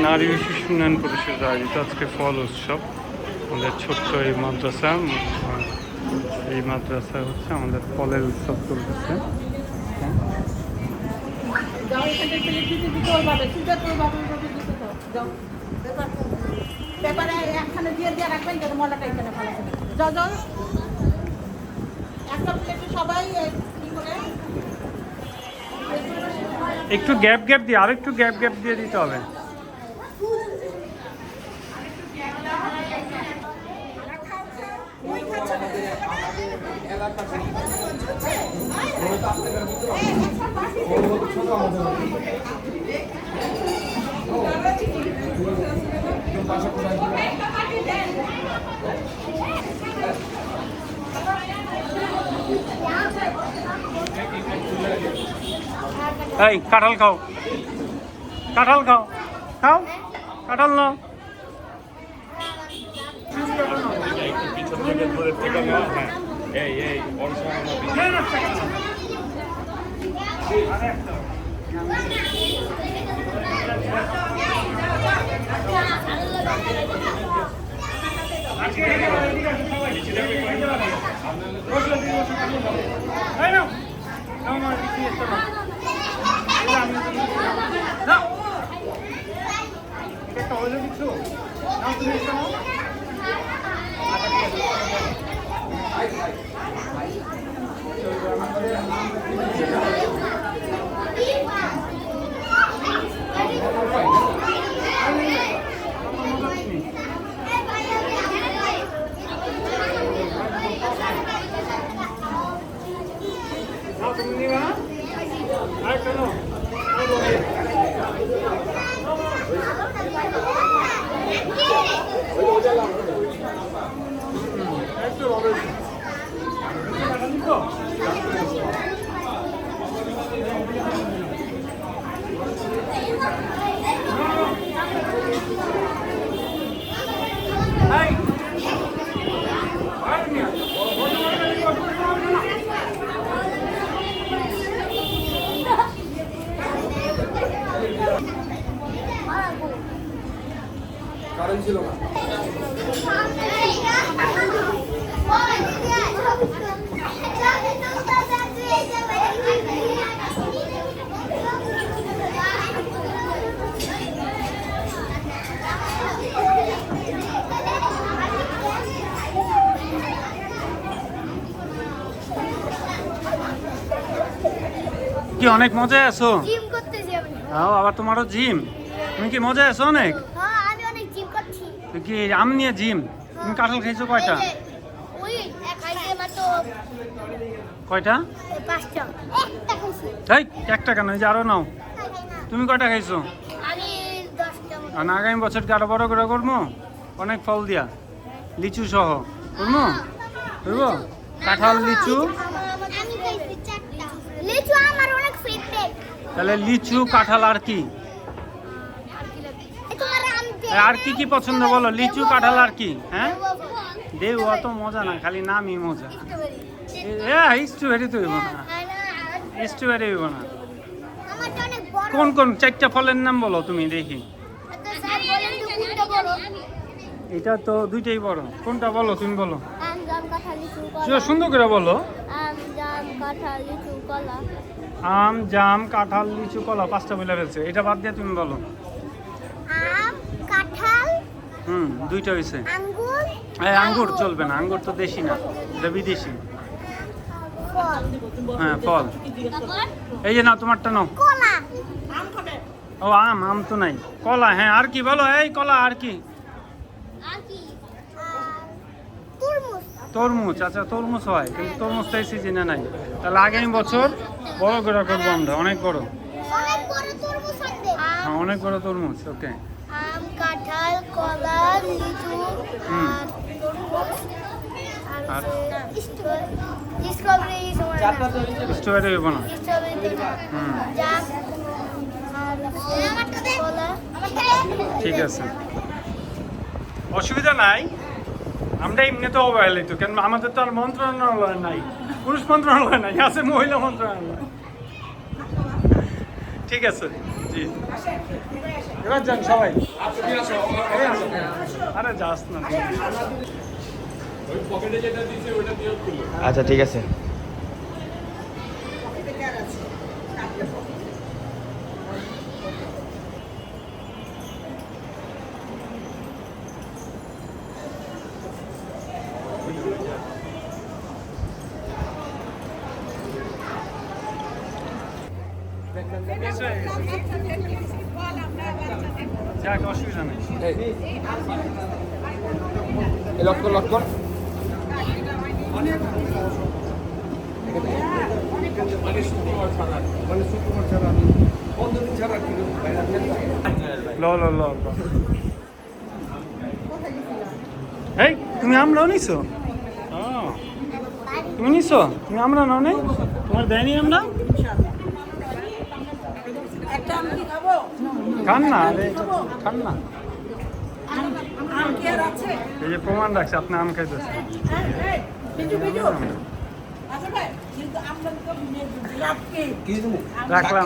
নারী ও শিশু উন্নয়ন পরিষদ আয়োজিত আজকে ফল উৎসব। আমাদের ছোট্ট এই মাদ্রাসা, এই মাদ্রাসা হচ্ছে আমাদের ফলের উৎসব চলতেছে। একটু গ্যাপ গ্যাপ দিয়ে, আর একটু গ্যাপ গ্যাপ দিয়ে দিতে হবে। এই কাঁঠাল খাও, কাঁঠাল খাও, খাও কাঁঠাল নাও। কারণ ছিল না। কি অনেক মজায় আছো? জিম করতেছি আমি। আবার তোমারও জিম? তুমি কি মজায় আছো অনেক? হ্যাঁ, আমি অনেক জিম করছি। কি আম নিয়ে জিম? তুমি কাঁঠাল খাইছো কয়টা? ওই খাইছে মাত্র কয়টা? 5টা। একটা খাইছি। এই একটা কেন, এই যে আরো নাও। তুমি কয়টা খাইছো? আমি 10টা মতো। আর আগামী বছরকে আরো বড় করে করবো, অনেক ফল দিয়া, লিচু সহ করবো, করবো? কাঁঠাল, লিচু। আমি খাইছি 4টা। লিচু আমার অনেক ফেভারিট। তাহলে লিচু, কাঁঠাল আর কি? আর কি কি পছন্দ বলো? লিচু, কাঁঠাল আর কি? হ্যাঁ, দেব অত মজা না, খালি নামই মজা। স্ট্রবেরি তো হইব না, স্ট্রবেরি হইব না। কোন কোন 4টা ফলের নাম বলো তুমি দেখি। এটা তো 2টাই বড়, কোনটা বলো তুমি বলো। আম, জাম, কাঁঠাল, লিচু, কলা। সুন্দর করে বলো। আম, জাম, কাঁঠাল, লিচু, কলা। আম, জাম, কাঁঠাল, লিচু, কলা, 5টা বলে ফেলছে। এটা বাদ দিয়ে তুমি বলো। আম, কাঁঠাল, 2টা হয়েছে। আঙ্গুর। আঙ্গুর চলবে না, আঙ্গুর তো দেশি না, এটা বিদেশি। ফল। হ্যাঁ, ফল। এই যে নাও, তোমারটা নাও। কলা। ও আম, আম তো নাই। কলা, হ্যাঁ, আর কি বলো? এই কলা আর কি? আর কি? তরমুজ। তরমুজ। আচ্ছা, তরমুজ হয়, কিন্তু তরমুজটা এই সিজনে নাই। তাহলে আগামী বছর বড় করে করবো আমরা, অনেক বড়। অনেক বড় তরমুজ আছে। হ্যাঁ, অনেক বড় তরমুজ। ওকে। আম, কাঁঠাল, কলা, লিচু, আর তরমুজ, আর স্ট্রবেরি। স্ট্রবেরি হইব না। স্ট্রবেরি, জাম, আর কলা। ঠিক আছে, অসুবিধা নাই। আমরা এমনি তো অবহেলিত, কেন আমাদের তো আর মন্ত্রণালয় নাই, পুরুষ মন্ত্রণালয় নাই, আছে মহিলা মন্ত্রণালয়। ঠিক আছে জি এবার যান সবাই আরে যাস না আচ্ছা ঠিক আছে যাক অসুবিধা নেই লক্ষ্য এই তুমি আমরাও নিছো তুমি নিছো তুমি আমরা নাও নেই তোমার দেয়নি আমরা খান না খান না এই যে প্রমাণ রাখছে আপনি আম খাইতেছেন রাখলাম